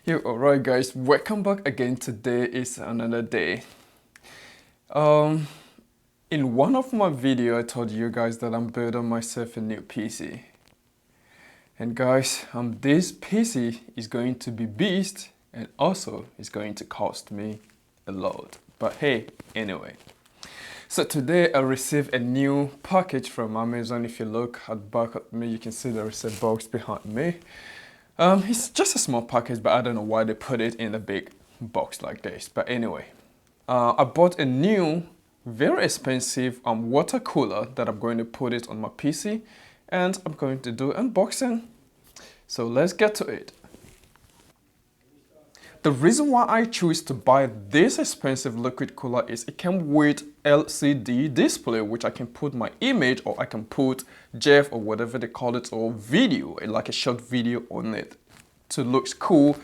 Yo, alright guys, welcome back again. Today is another day. In one of my video I told you guys that I'm building myself a new PC. And guys, this PC is going to be beast and also it's going to cost me a lot. But hey, anyway. So today I received a new package from Amazon. If you look at the back of me, you can see there is a box behind me. It's just a small package, but I don't know why they put it in a big box like this. But anyway, I bought a new, very expensive water cooler that I'm going to put it on my PC, and I'm going to do unboxing. So let's get to it. The reason why I choose to buy this expensive liquid cooler is it comes with LCD display, which I can put my image, or I can put GIF or whatever they call it, or video, like a short video on it to look cool.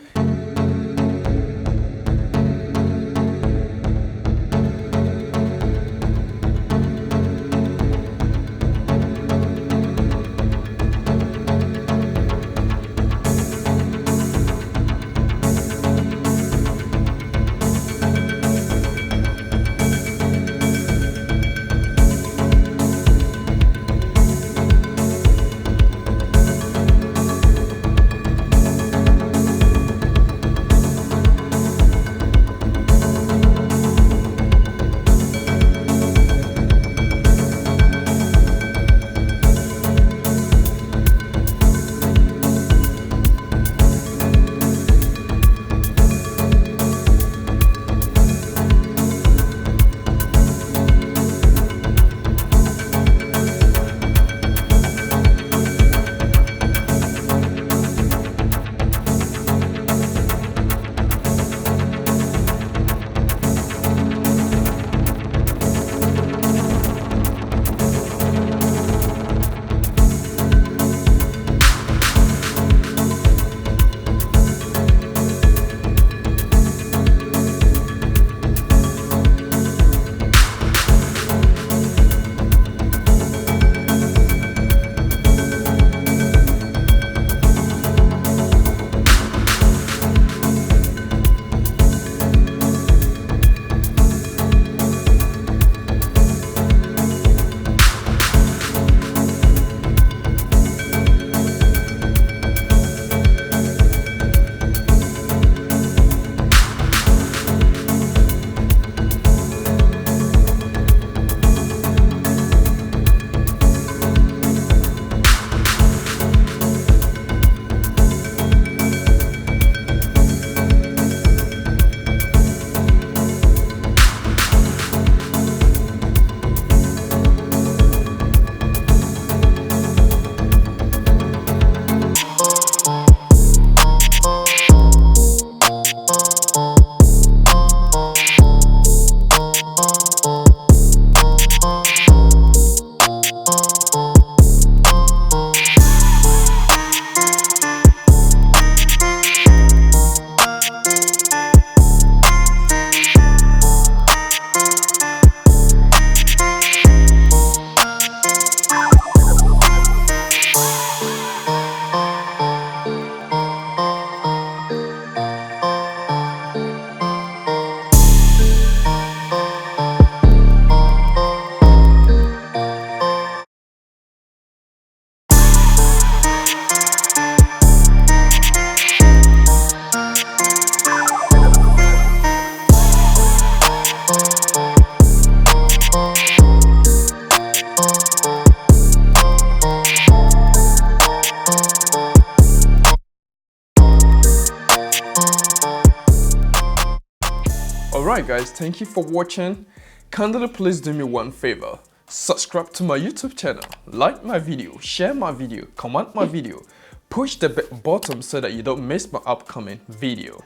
Alright guys, thank you for watching. Kindly please do me one favor. Subscribe to my YouTube channel, like my video, share my video, comment my video, push the button so that you don't miss my upcoming video.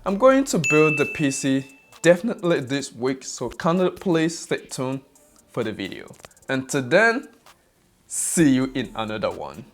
I'm going to build the PC definitely this week, so kindly please stay tuned for the video. Until then, see you in another one.